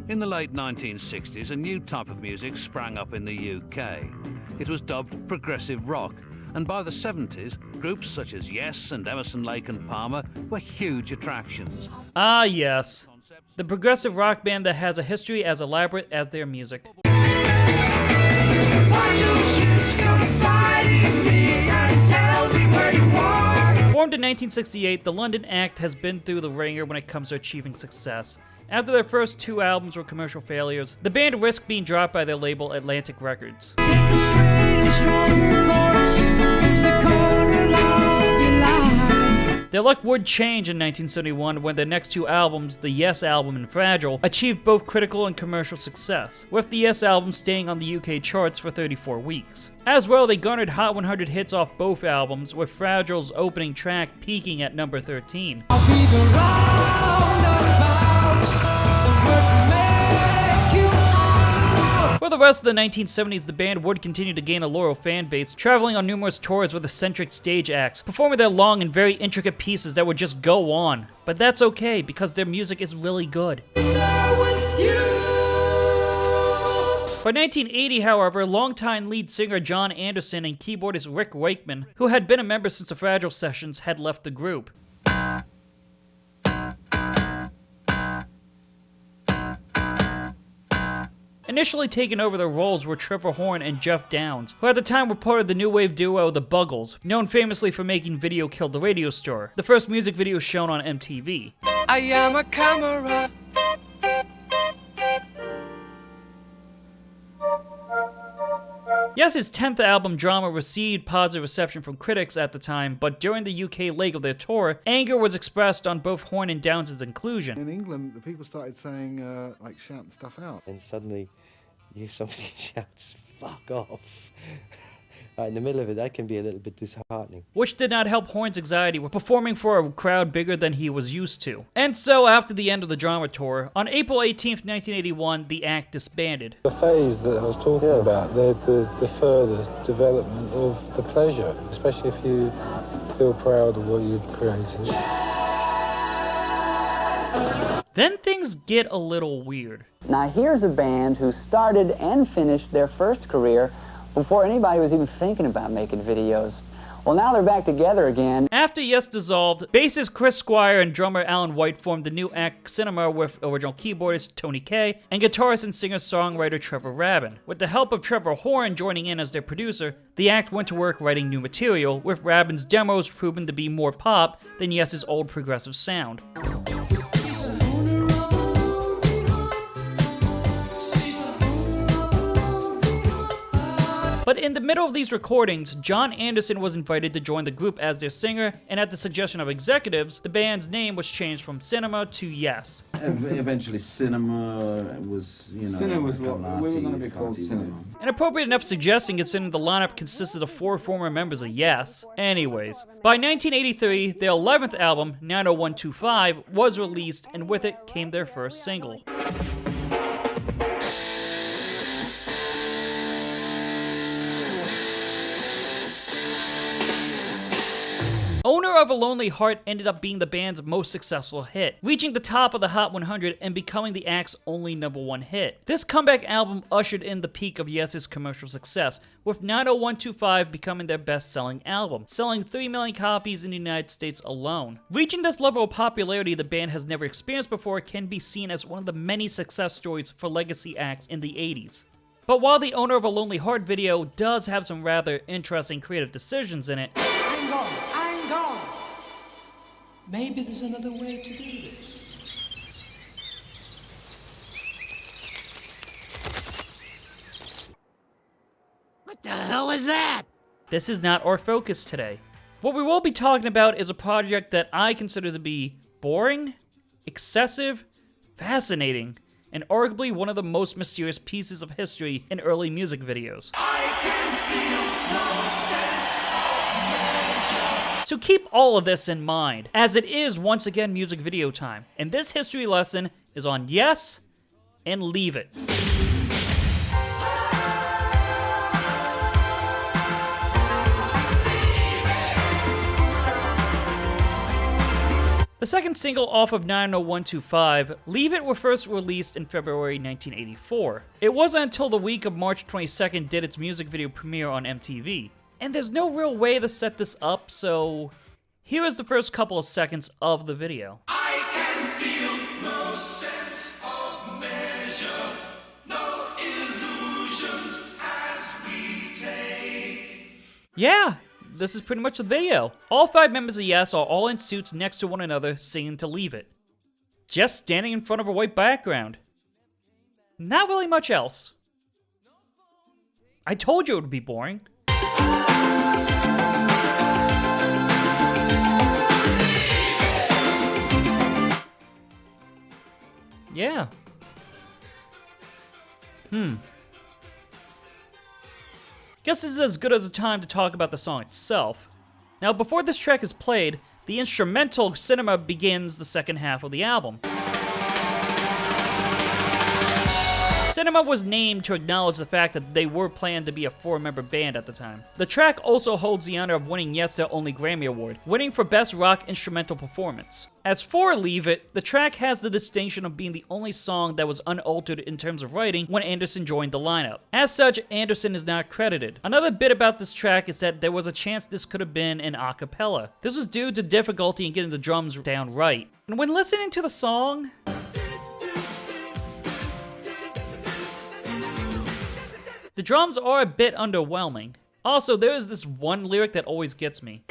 In the late 1960s, a new type of music sprang up in the UK. It was dubbed progressive rock, and by the 70s, groups such as Yes and Emerson, Lake and Palmer were huge attractions. Ah, yes. The progressive rock band that has a history as elaborate as their music. Formed in 1968, the London act has been through the ringer when it comes to achieving success. After their first 2 albums were commercial failures, the band risked being dropped by their label Atlantic Records. Their luck would change in 1971 when their next 2 albums, the Yes album and Fragile, achieved both critical and commercial success, with the Yes album staying on the UK charts for 34 weeks. As well, they garnered Hot 100 hits off both albums, with Fragile's opening track peaking at number 13. For the rest of the 1970s, the band would continue to gain a loyal fan base, traveling on numerous tours with eccentric stage acts, performing their long and very intricate pieces that would just go on. But that's okay, because their music is really good. By 1980, however, longtime lead singer John Anderson and keyboardist Rick Wakeman, who had been a member since the Fragile sessions, had left the group. Initially taking over their roles were Trevor Horn and Jeff Downs, who at the time were part of the new wave duo The Buggles, known famously for making Video Killed the Radio Star, the first music video shown on MTV. I am a camera. Yes' 10th album, Drama, received positive reception from critics at the time, but during the UK leg of their tour, anger was expressed on both Horn and Downs' inclusion. In England, the people started saying, like, shouting stuff out. And suddenly, somebody shouts, "Fuck off." Right in the middle of it, that can be a little bit disheartening. Which did not help Horn's anxiety with performing for a crowd bigger than he was used to. And so, after the end of the Drama tour, on April 18th, 1981, the act disbanded. The phase that I was talking about, the further development of the pleasure, especially if you feel proud of what you've created. Then things get a little weird. Now here's a band who started and finished their first career before anybody was even thinking about making videos. Well, now they're back together again. After Yes dissolved, bassist Chris Squire and drummer Alan White formed the new act Cinema with original keyboardist Tony Kaye and guitarist and singer-songwriter Trevor Rabin. With the help of Trevor Horn joining in as their producer, the act went to work writing new material, with Rabin's demos proving to be more pop than Yes' old progressive sound. But in the middle of these recordings, John Anderson was invited to join the group as their singer, and at the suggestion of executives, the band's name was changed from Cinema to Yes. Eventually, Cinema was, Cinema was what we were going to be called Cinema. An appropriate enough suggestion considering the lineup consisted of 4 former members of Yes. Anyways, by 1983, their 11th album, 90125, was released, and with it came their first single. Owner of a Lonely Heart ended up being the band's most successful hit, reaching the top of the Hot 100 and becoming the act's only #1 hit. This comeback album ushered in the peak of Yes' commercial success, with 90125 becoming their best-selling album, selling 3 million copies in the United States alone. Reaching this level of popularity the band has never experienced before can be seen as one of the many success stories for legacy acts in the 80s. But while the Owner of a Lonely Heart video does have some rather interesting creative decisions in it, I'm gone. Maybe there's another way to do this. What the hell is that? this is not our focus today. What we will be talking about is a project that I consider to be boring, excessive, fascinating, and arguably one of the most mysterious pieces of history in early music videos. I can feel no sense of measure. So keep all of this in mind, as it is once again music video time, and this history lesson is on Yes and Leave It. The The second single off of 90125, Leave It, were first released in February 1984. It wasn't until the week of March 22nd did its music video premiere on MTV. And there's no real way to set this up, so here is the first couple of seconds of the video. I can feel no sense of measure, no illusions as we take. Yeah, this is pretty much the video. All 5 members of Yes are all in suits next to one another singing to Leave It. Just standing in front of a white background. Not really much else. I told you it would be boring. Yeah. Guess this is as good as a time to talk about the song itself. Now, before this track is played, the instrumental cinema begins the second half of the album. Cinema was named to acknowledge the fact that they were planned to be a 4-member band at the time. The track also holds the honor of winning Yes their only Grammy Award, winning for Best Rock Instrumental Performance. As for Leave It, the track has the distinction of being the only song that was unaltered in terms of writing when Anderson joined the lineup. As such, Anderson is not credited. Another bit about this track is that there was a chance this could have been an a cappella. This was due to difficulty in getting the drums down right. And when listening to the song, the drums are a bit underwhelming. Also, there is this one lyric that always gets me.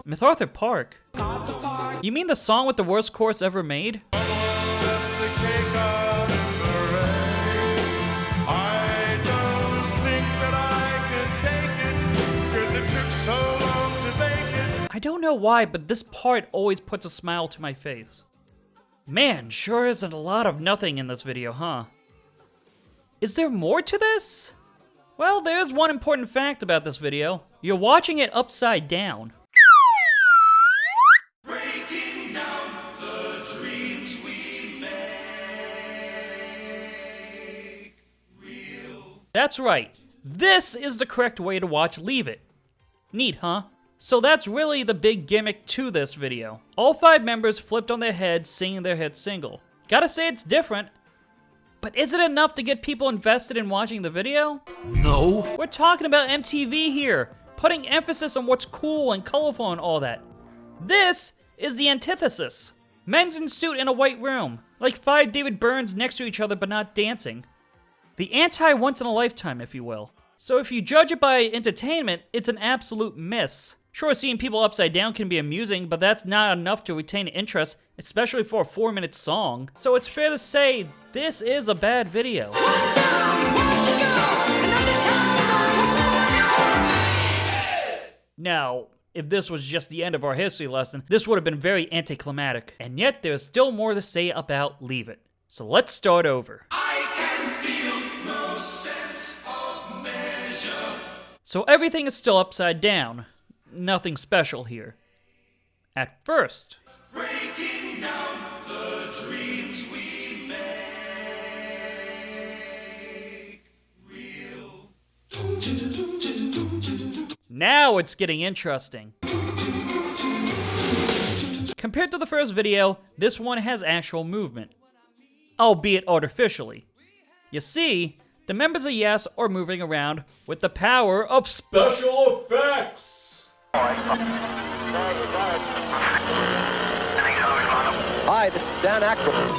MacArthur Park? You mean the song with the worst chorus ever made? I don't know why, but this part always puts a smile to my face. Man, sure isn't a lot of nothing in this video, huh? Is there more to this? Well, there's one important fact about this video. You're watching it upside down. Breaking down the dreams we make real. That's right. This is the correct way to watch Leave It. Neat, huh? So that's really the big gimmick to this video. All 5 members flipped on their heads singing their hit single. Gotta say it's different. But is it enough to get people invested in watching the video? No. We're talking about MTV here, putting emphasis on what's cool and colorful and all that. This is the antithesis. Men's in suit in a white room, like 5 David Byrnes next to each other but not dancing. The anti-once-in-a-lifetime, if you will. So if you judge it by entertainment, it's an absolute miss. Sure, seeing people upside down can be amusing, but that's not enough to retain interest, especially for a 4-minute song. So it's fair to say, this is a bad video. Now, if this was just the end of our history lesson, this would have been very anticlimactic. And yet, there's still more to say about Leave It. So let's start over. I can feel no sense of measure. So everything is still upside down. Nothing special here. At first. Breaking down the dreams we make real. Now it's getting interesting. Compared to the first video, this one has actual movement. Albeit artificially. You see, the members of Yes are moving around with the power of special effects. Hi, Dan Aykroyd.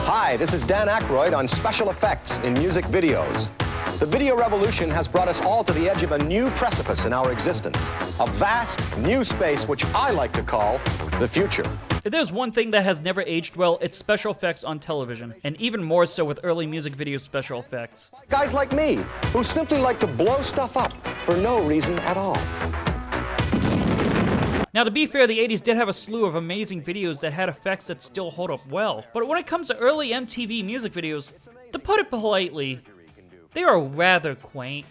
Hi, this is Dan Aykroyd on special effects in music videos. The video revolution has brought us all to the edge of a new precipice in our existence. A vast, new space which I like to call the future. If there's one thing that has never aged well, it's special effects on television, and even more so with early music video special effects. Guys like me, who simply like to blow stuff up for no reason at all. Now, to be fair, the 80s did have a slew of amazing videos that had effects that still hold up well. But when it comes to early MTV music videos, to put it politely, they are rather quaint.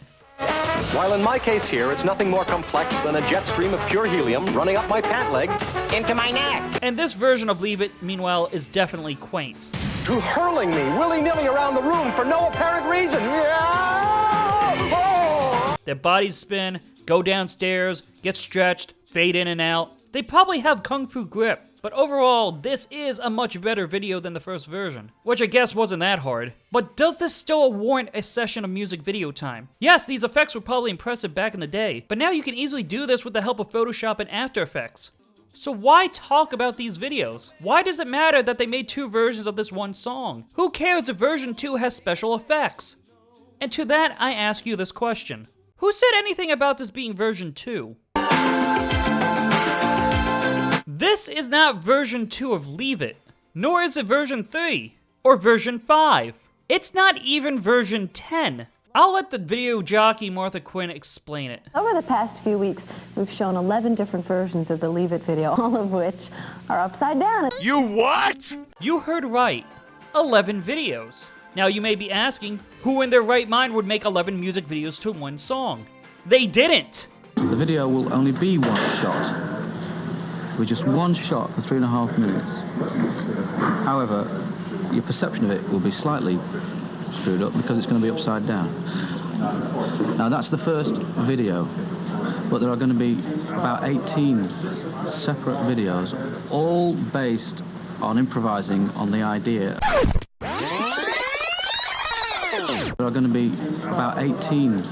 While in my case here, it's nothing more complex than a jet stream of pure helium running up my pant leg into my neck. And this version of Leave It, meanwhile, is definitely quaint. To hurling me willy-nilly around the room for no apparent reason. Their bodies spin, go downstairs, get stretched, fade in and out. They probably have kung fu grip. But overall, this is a much better video than the first version, which I guess wasn't that hard. But does this still warrant a session of music video time? Yes, these effects were probably impressive back in the day, but now you can easily do this with the help of Photoshop and After Effects. So why talk about these videos? Why does it matter that they made 2 versions of this one song? Who cares if version 2 has special effects? And to that, I ask you this question. Who said anything about this being version 2? This is not version 2 of Leave It, nor is it version 3, or version 5. It's not even version 10. I'll let the video jockey Martha Quinn explain it. Over the past few weeks, we've shown 11 different versions of the Leave It video, all of which are upside down. You what? You heard right. 11 videos. Now you may be asking, who in their right mind would make 11 music videos to one song? They didn't! The video will only be one shot. With just one shot for 3.5 minutes. However, your perception of it will be slightly screwed up because it's going to be upside down. Now that's the first video, but there are going to be about 18 separate videos, all based on improvising on the idea. There are going to be about 18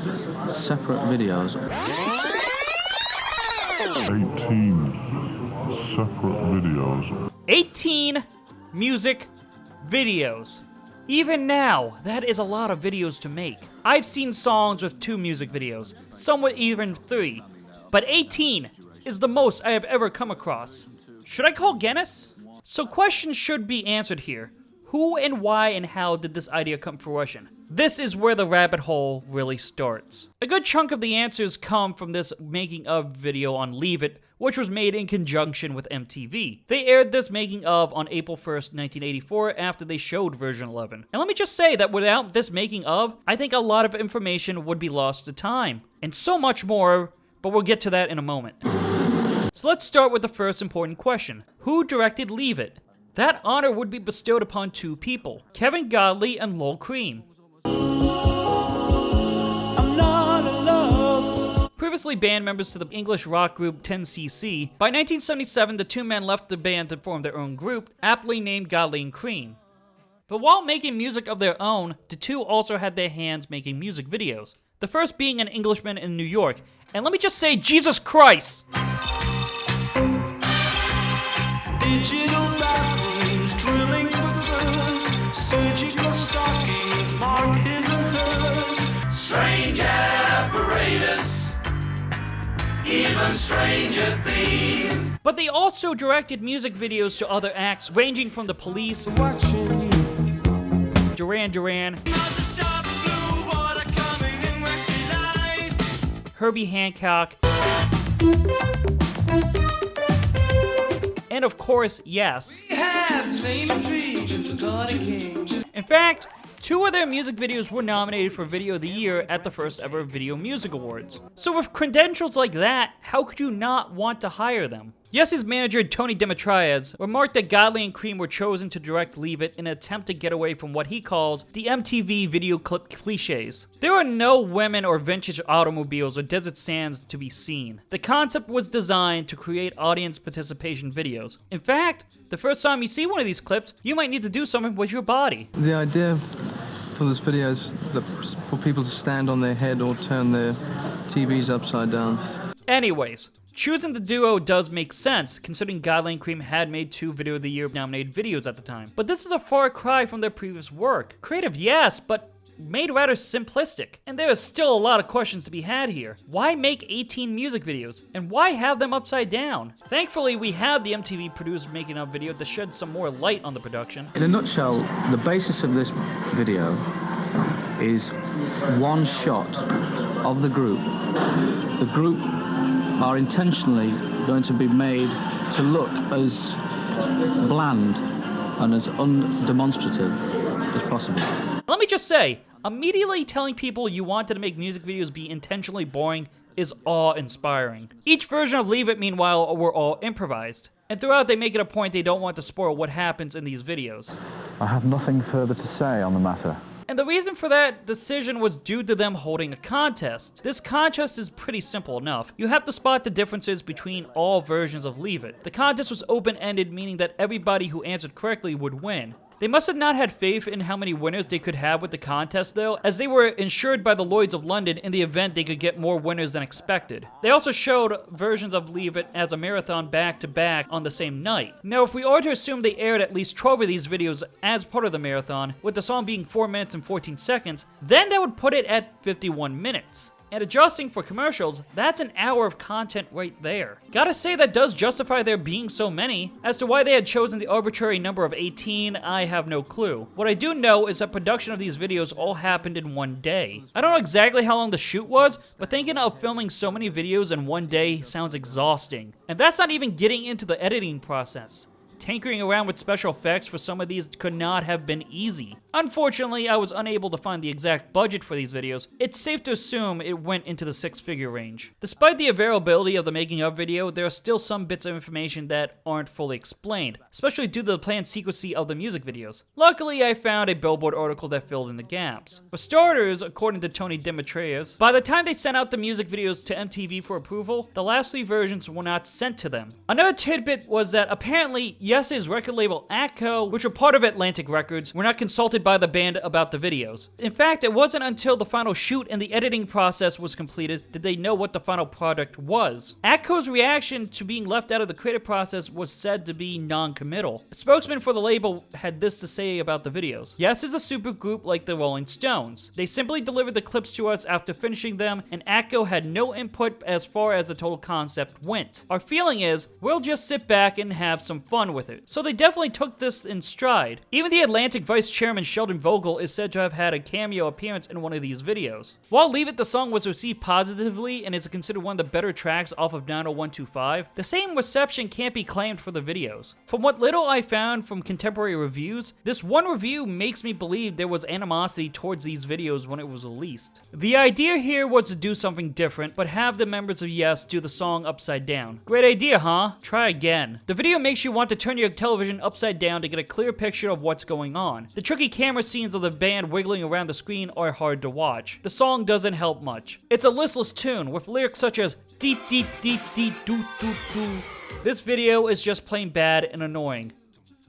separate videos. 18 music videos. Even now, that is a lot of videos to make. I've seen songs with 2 music videos, some with even 3, but 18 is the most I have ever come across. Should I call Guinness? So questions should be answered here. Who and why and how did this idea come to fruition? This is where the rabbit hole really starts. A good chunk of the answers come from this making of video on Leave It, which was made in conjunction with MTV. They aired this making of on April 1st, 1984 after they showed version 11. And let me just say that without this making of, I think a lot of information would be lost to time. And so much more, but we'll get to that in a moment. So let's start with the first important question. Who directed Leave It? That honor would be bestowed upon 2 people, Kevin Godley and Lol Creme. Previously band members to the English rock group 10cc, by 1977 the 2 men left the band to form their own group, aptly named Godley and Creme. But while making music of their own, the 2 also had their hands making music videos. The first being an Englishman in New York, and let me just say, Jesus Christ! Digital rifles, drilling quivers, surgical stockings, mark his and hers. Strange apparatus, even stranger theme. But they also directed music videos to other acts, ranging from the Police, Duran Duran, Herbie Hancock, and of course, Yes. In fact, 2 of their music videos were nominated for Video of the Year at the first ever Video Music Awards. So with credentials like that, how could you not want to hire them? Yes's manager Tony Demetriades remarked that Godley and Creme were chosen to direct Leave It in an attempt to get away from what he calls the MTV video clip cliches. There are no women or vintage automobiles or desert sands to be seen. The concept was designed to create audience participation videos. In fact, the first time you see one of these clips, you might need to do something with your body. The idea for this video is for people to stand on their head or turn their TVs upside down. Anyways, choosing the duo does make sense, considering Godley and Creme had made 2 Video of the Year nominated videos at the time. But this is a far cry from their previous work. Creative, yes, but made rather simplistic. And there is still a lot of questions to be had here. Why make 18 music videos? And why have them upside down? Thankfully, we had the MTV produced making of video to shed some more light on the production. In a nutshell, the basis of this video is one shot of the group. The group are intentionally going to be made to look as bland and as undemonstrative as possible. Let me just say, immediately telling people you wanted to make music videos be intentionally boring is awe-inspiring. Each version of Leave It, meanwhile, were all improvised. And throughout they make it a point they don't want to spoil what happens in these videos. I have nothing further to say on the matter. And the reason for that decision was due to them holding a contest. This contest is pretty simple enough. You have to spot the differences between all versions of Leave It. The contest was open-ended, meaning that everybody who answered correctly would win. They must have not had faith in how many winners they could have with the contest though, as they were insured by the Lloyds of London in the event they could get more winners than expected. They also showed versions of Leave It as a marathon back-to-back on the same night. Now if we are to assume they aired at least 12 of these videos as part of the marathon, with the song being 4 minutes and 14 seconds, then that would put it at 51 minutes. And adjusting for commercials, that's an hour of content right there. Gotta say that does justify there being so many. As to why they had chosen the arbitrary number of 18, I have no clue. What I do know is that production of these videos all happened in one day. I don't know exactly how long the shoot was, but thinking of filming so many videos in one day sounds exhausting. And that's not even getting into the editing process. Tinkering around with special effects for some of these could not have been easy. Unfortunately, I was unable to find the exact budget for these videos. It's safe to assume it went into the 6-figure range. Despite the availability of the making of video, there are still some bits of information that aren't fully explained, especially due to the planned sequencing of the music videos. Luckily, I found a Billboard article that filled in the gaps. For starters, according to Tony Demetrius, by the time they sent out the music videos to MTV for approval, the last 3 versions were not sent to them. Another tidbit was that apparently, Yes's record label Atco, which were part of Atlantic Records, were not consulted by the band about the videos. In fact, it wasn't until the final shoot and the editing process was completed did they know what the final product was. Atco's reaction to being left out of the creative process was said to be non-committal. A spokesman for the label had this to say about the videos. Yes is a supergroup like the Rolling Stones. They simply delivered the clips to us after finishing them, and Atco had no input as far as the total concept went. Our feeling is, we'll just sit back and have some fun with it. So they definitely took this in stride. Even the Atlantic vice chairman Sheldon Vogel is said to have had a cameo appearance in one of these videos. While Leave It the song was received positively and is considered one of the better tracks off of 90125, the same reception can't be claimed for the videos. From what little I found from contemporary reviews, this one review makes me believe there was animosity towards these videos when it was released. The idea here was to do something different, but have the members of Yes do the song upside down. Great idea, huh? Try again. The video makes you want to turn your television upside down to get a clear picture of what's going on. The tricky camera scenes of the band wiggling around the screen are hard to watch. The song doesn't help much. It's a listless tune with lyrics such as dee dee dee dee doo doo doo. This video is just plain bad and annoying.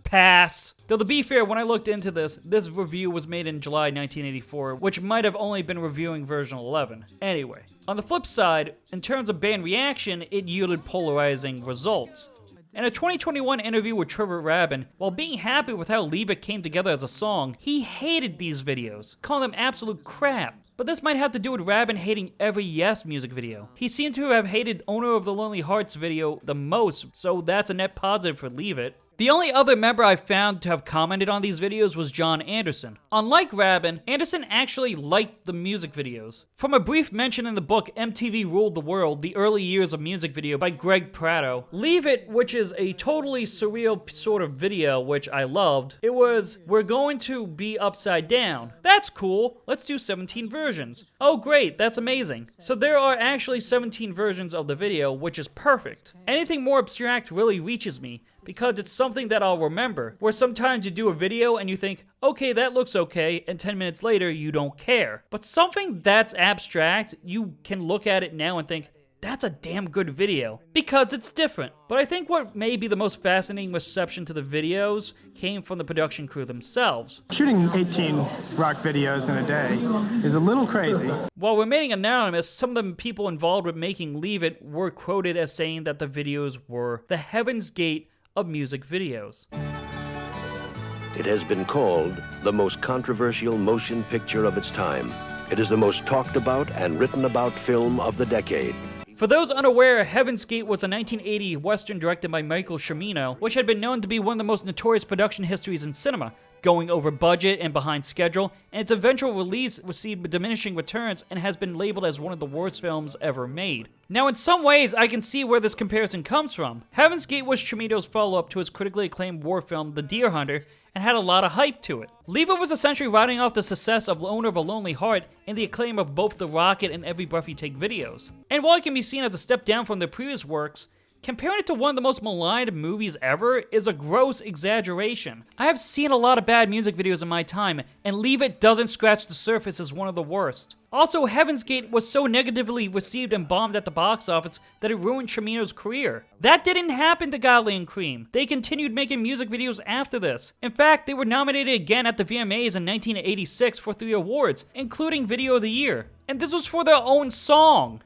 Pass. Though to be fair, when I looked into this review was made in July 1984, which might have only been reviewing version 11. Anyway, on the flip side, in terms of band reaction, it yielded polarizing results. In a 2021 interview with Trevor Rabin, while being happy with how Leave It came together as a song, he hated these videos, calling them absolute crap. But this might have to do with Rabin hating every Yes music video. He seemed to have hated Owner of the Lonely Hearts video the most, so that's a net positive for Leave It. The only other member I found to have commented on these videos was John Anderson. Unlike Rabin, Anderson actually liked the music videos. From a brief mention in the book MTV Ruled the World, The Early Years of Music Video by Greg Prato, Leave It, which is a totally surreal sort of video, which I loved, it was, we're going to be upside down. That's cool, let's do 17 versions. Oh great, that's amazing. So there are actually 17 versions of the video, which is perfect. Anything more abstract really reaches me, because it's something that I'll remember, where sometimes you do a video and you think, okay, that looks okay, and 10 minutes later, you don't care. But something that's abstract, you can look at it now and think, that's a damn good video, because it's different. But I think what may be the most fascinating reception to the videos came from the production crew themselves. Shooting 18 rock videos in a day is a little crazy. While remaining anonymous, some of the people involved with making Leave It were quoted as saying that the videos were the Heaven's Gate of music videos. It has been called the most controversial motion picture of its time. It is the most talked about and written about film of the decade. For those unaware, Heaven's Gate was a 1980 Western directed by Michael Cimino, which had been known to be one of the most notorious production histories in cinema, going over budget and behind schedule, and its eventual release received diminishing returns and has been labeled as one of the worst films ever made. Now, in some ways, I can see where this comparison comes from. Heaven's Gate was Cimino's follow-up to his critically acclaimed war film, The Deer Hunter, and had a lot of hype to it. Leave It was essentially riding off the success of Owner of a Lonely Heart and the acclaim of both the Rocket and Every Breath You Take videos. And while it can be seen as a step down from their previous works, Comparing it to one of the most maligned movies ever is a gross exaggeration. I have seen a lot of bad music videos in my time, and Leave It doesn't scratch the surface as one of the worst. Also, Heaven's Gate was so negatively received and bombed at the box office that it ruined Cimino's career. That didn't happen to Godley and Creme. They continued making music videos after this. In fact, they were nominated again at the VMAs in 1986 for 3 awards, including Video of the Year. And this was for their own song.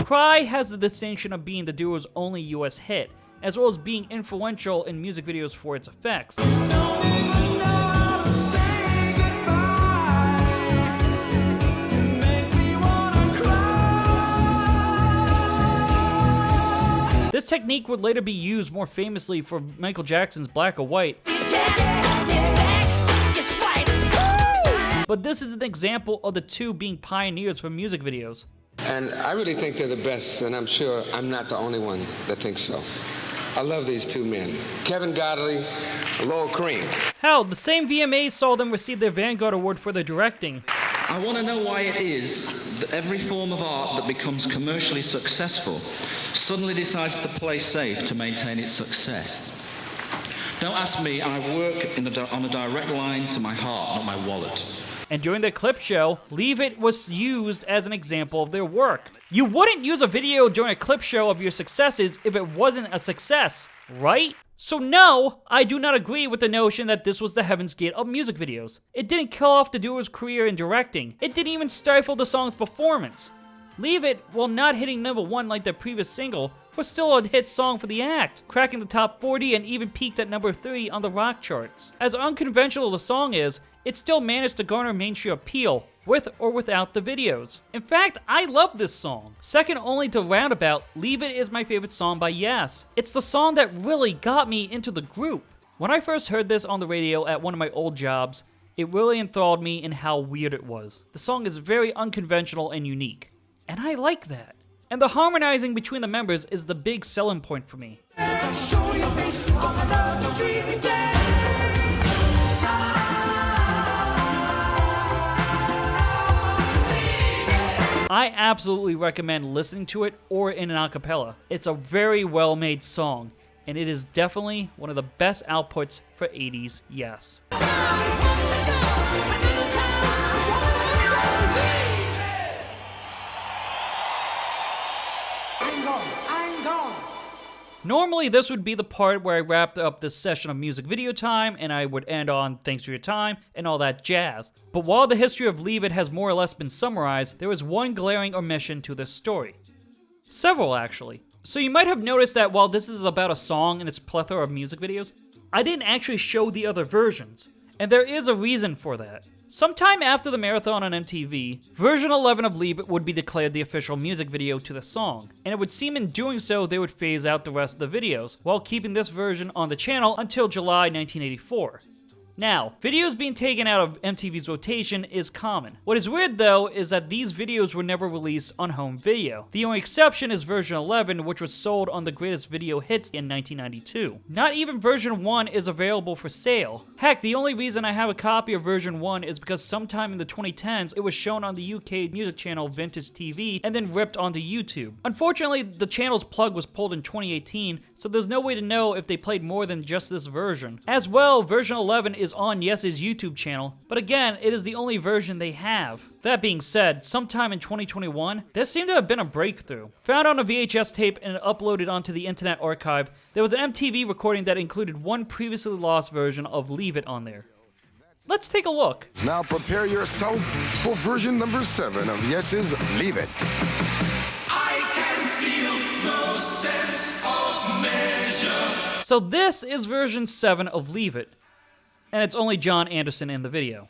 Cry has the distinction of being the duo's only US hit, as well as being influential in music videos for its effects. This technique would later be used more famously for Michael Jackson's Black or White. But this is an example of the two being pioneers for music videos. And I really think they're the best, and I'm sure I'm not the only one that thinks so. I love these two men, Kevin Godley, Lowell Creme. Hell, the same VMAs saw them receive their Vanguard Award for their directing. I want to know why it is that every form of art that becomes commercially successful suddenly decides to play safe to maintain its success. Don't ask me, I work on a direct line to my heart, not my wallet. And during the clip show, Leave It was used as an example of their work. You wouldn't use a video during a clip show of your successes if it wasn't a success, right? So no, I do not agree with the notion that this was the Heaven's Gate of music videos. It didn't kill off the duo's career in directing. It didn't even stifle the song's performance. Leave It, while not hitting #1 like their previous single, was still a hit song for the act, cracking the top 40 and even peaked at #3 on the rock charts. As unconventional the song is, it still managed to garner mainstream appeal, with or without the videos. In fact, I love this song. Second only to Roundabout, Leave It is my favorite song by Yes. It's the song that really got me into the group. When I first heard this on the radio at one of my old jobs, it really enthralled me in how weird it was. The song is very unconventional and unique, and I like that. And the harmonizing between the members is the big selling point for me. I absolutely recommend listening to it or in an acapella. It's a very well made song, and it is definitely one of the best outputs for 80s Yes. Normally, this would be the part where I wrapped up this session of music video time, and I would end on thanks for your time and all that jazz. But while the history of Leave It has more or less been summarized, there is one glaring omission to this story. Several, actually. So you might have noticed that while this is about a song and its plethora of music videos, I didn't actually show the other versions. And there is a reason for that. Sometime after the marathon on MTV, version 11 of Leave It would be declared the official music video to the song, and it would seem in doing so they would phase out the rest of the videos, while keeping this version on the channel until July 1984. Now, videos being taken out of MTV's rotation is common. What is weird though is that these videos were never released on home video. The only exception is version 11, which was sold on the Greatest Video Hits in 1992. Not even version 1 is available for sale. Heck, the only reason I have a copy of version 1 is because sometime in the 2010s it was shown on the UK music channel Vintage TV and then ripped onto YouTube. Unfortunately, the channel's plug was pulled in 2018, so there's no way to know if they played more than just this version. As well, version 11 is on Yes's YouTube channel, but again, it is the only version they have. That being said, sometime in 2021, there seemed to have been a breakthrough. Found on a VHS tape and uploaded onto the Internet Archive, there was an MTV recording that included one previously lost version of Leave It on there. Let's take a look. Now prepare yourself for version number 7 of Yes's Leave It. So this is version 7 of Leave It, and it's only John Anderson in the video.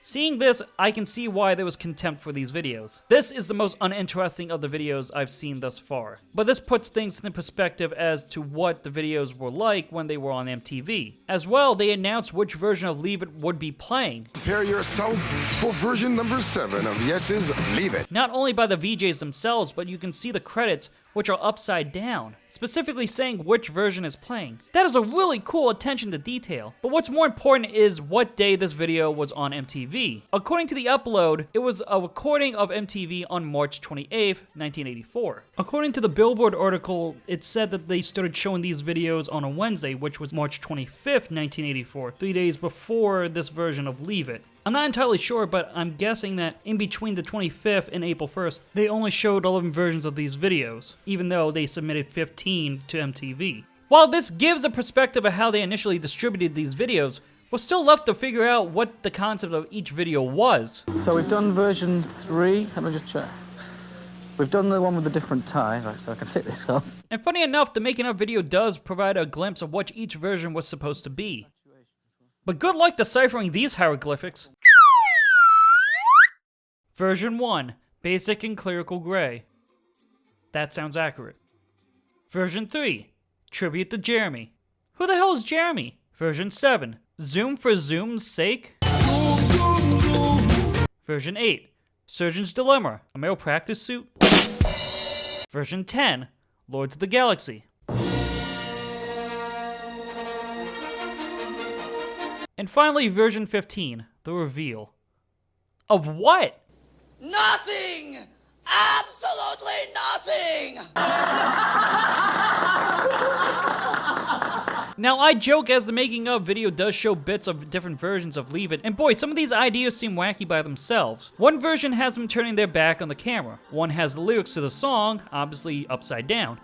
Seeing this, I can see why there was contempt for these videos. This is the most uninteresting of the videos I've seen thus far. But this puts things in perspective as to what the videos were like when they were on MTV. As well, they announced which version of Leave It would be playing. Prepare yourself for version number 7 of Yes's Leave It. Not only by the VJs themselves, but you can see the credits, which are upside down. specifically saying which version is playing. That is a really cool attention to detail. But what's more important is what day this video was on MTV. According to the upload, it was a recording of MTV on March 28th, 1984. According to the Billboard article, it said that they started showing these videos on a Wednesday, which was March 25th, 1984, 3 days before this version of Leave It. I'm not entirely sure, but I'm guessing that in between the 25th and April 1st, they only showed 11 versions of these videos, even though they submitted 15 to MTV. While this gives a perspective of how they initially distributed these videos, we're still left to figure out what the concept of each video was. So we've done version 3, let me just check. We've done the one with the different tie, right, so I can take this off. And funny enough, the making of video does provide a glimpse of what each version was supposed to be. But good luck deciphering these hieroglyphics. Version 1, basic and clerical gray. That sounds accurate. Version 3, tribute to Jeremy. Who the hell is Jeremy? Version 7, zoom for zoom's sake. Version 8, surgeon's dilemma, a male practice suit. Version 10, Lords of the Galaxy. And finally, version 15, the reveal. Of what? Nothing! Absolutely nothing! Now, I joke as the making of video does show bits of different versions of Leave It, and boy, some of these ideas seem wacky by themselves. One version has them turning their back on the camera. One has the lyrics to the song, obviously upside down.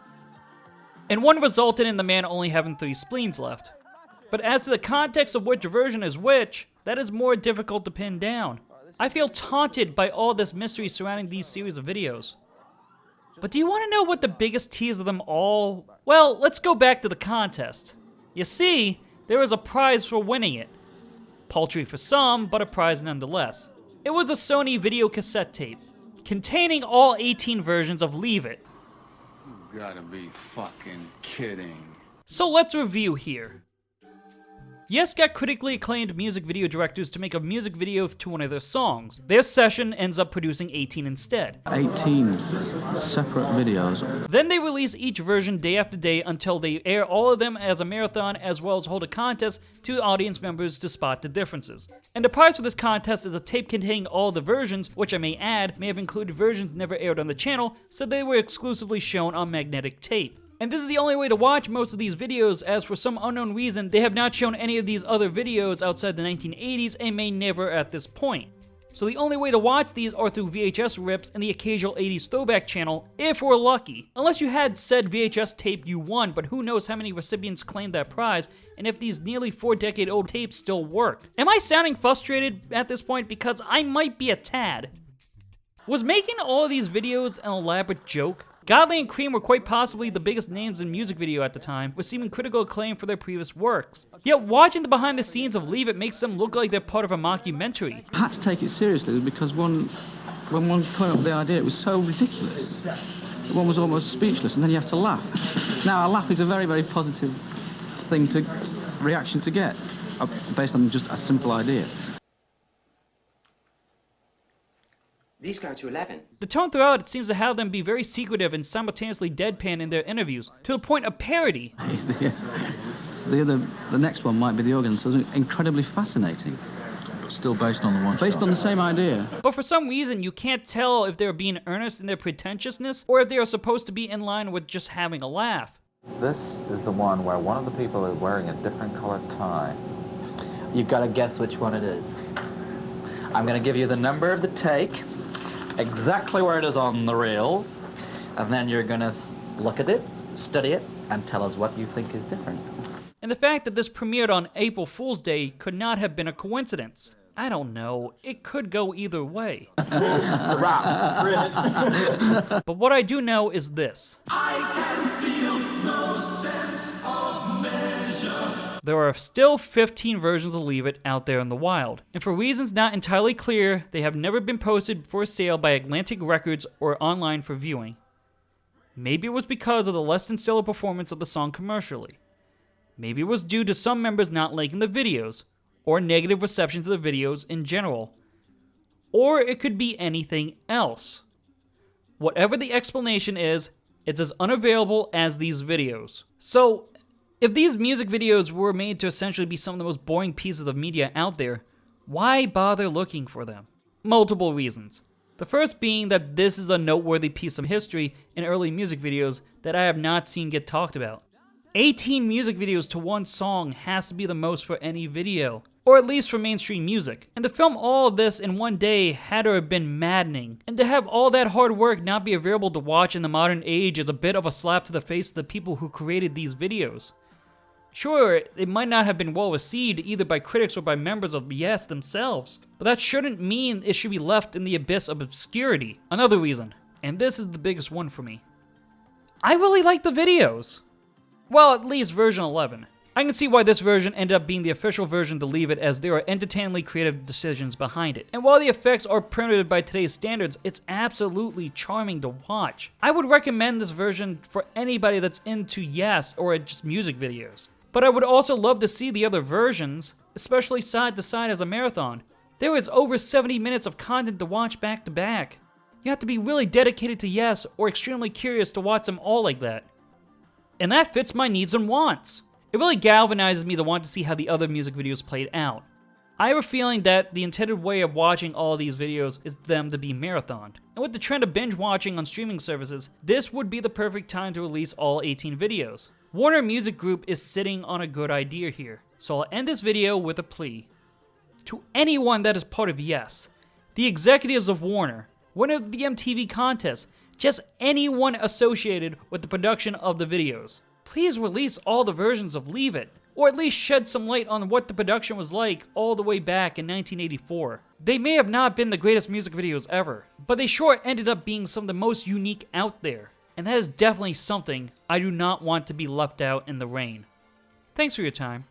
And one resulted in the man only having 3 spleens left. But as to the context of which version is which, that is more difficult to pin down. I feel taunted by all this mystery surrounding these series of videos. But do you want to know what the biggest tease of them all? Well, let's go back to the contest. You see, there was a prize for winning it. Paltry for some, but a prize nonetheless. It was a Sony video cassette tape, containing all 18 versions of Leave It. You gotta be fucking kidding. So let's review here. Yes got critically acclaimed music video directors to make a music video to one of their songs. Their session ends up producing 18 instead. 18 separate videos. Then they release each version day after day until they air all of them as a marathon, as well as hold a contest to audience members to spot the differences. And the prize for this contest is a tape containing all the versions, which I may add may have included versions never aired on the channel, so they were exclusively shown on magnetic tape. And this is the only way to watch most of these videos, as for some unknown reason, they have not shown any of these other videos outside the 1980s and may never at this point. So the only way to watch these are through VHS rips and the occasional 80s throwback channel, if we're lucky. Unless you had said VHS tape you won, but who knows how many recipients claimed that prize, and if these nearly 4-decade-old tapes still work. Am I sounding frustrated at this point? Because I might be a tad. Was making all of these videos an elaborate joke? Godley and Creme were quite possibly the biggest names in music video at the time, receiving critical acclaim for their previous works. Yet watching the behind the scenes of Leave It makes them look like they're part of a mockumentary. I had to take it seriously because when one came up with the idea, it was so ridiculous. One was almost speechless, and then you have to laugh. Now, a laugh is a very, very positive reaction to get, based on just a simple idea. These go to 11. The tone throughout it seems to have them be very secretive and simultaneously deadpan in their interviews, to the point of parody. The next one might be the organ, so it's incredibly fascinating. Still based on the one Based on the same idea. But for some reason, you can't tell if they're being earnest in their pretentiousness, or if they are supposed to be in line with just having a laugh. This is the one where one of the people is wearing a different colored tie. You've got to guess which one it is. I'm going to give you the number of the take, exactly where it is on the reel, and then you're going to look at it, study it, and tell us what you think is different. And the fact that this premiered on April Fool's Day could not have been a coincidence. I don't know, it could go either way. It's a wrap. But what I do know is this. I can feel no sense of measure. There are still 15 versions of Leave It out there in the wild, and for reasons not entirely clear, they have never been posted for sale by Atlantic Records or online for viewing. Maybe it was because of the less than stellar performance of the song commercially. Maybe it was due to some members not liking the videos, or negative reception to the videos in general. Or it could be anything else. Whatever the explanation is, It's as unavailable as these videos. So, if these music videos were made to essentially be some of the most boring pieces of media out there, why bother looking for them? Multiple reasons. The first being that this is a noteworthy piece of history in early music videos that I have not seen get talked about. 18 music videos to one song has to be the most for any video, or at least for mainstream music. And to film all of this in one day had to have been maddening. And to have all that hard work not be available to watch in the modern age is a bit of a slap to the face of the people who created these videos. Sure, it might not have been well received either by critics or by members of Yes themselves, but that shouldn't mean it should be left in the abyss of obscurity. Another reason, and this is the biggest one for me. I really like the videos. Well, at least version 11. I can see why this version ended up being the official version to leave it, as there are entertainingly creative decisions behind it. And while the effects are primitive by today's standards, it's absolutely charming to watch. I would recommend this version for anybody that's into Yes or just music videos. But I would also love to see the other versions, especially side to side as a marathon. There is over 70 minutes of content to watch back to back. You have to be really dedicated to Yes or extremely curious to watch them all like that. And that fits my needs and wants. It really galvanizes me to want to see how the other music videos played out. I have a feeling that the intended way of watching all these videos is them to be marathoned. And with the trend of binge watching on streaming services, this would be the perfect time to release all 18 videos. Warner Music Group is sitting on a good idea here, so I'll end this video with a plea. To anyone that is part of Yes, the executives of Warner, winner of the MTV contest, just anyone associated with the production of the videos, please release all the versions of Leave It, or at least shed some light on what the production was like all the way back in 1984. They may have not been the greatest music videos ever, but they sure ended up being some of the most unique out there. And that is definitely something I do not want to be left out in the rain. Thanks for your time.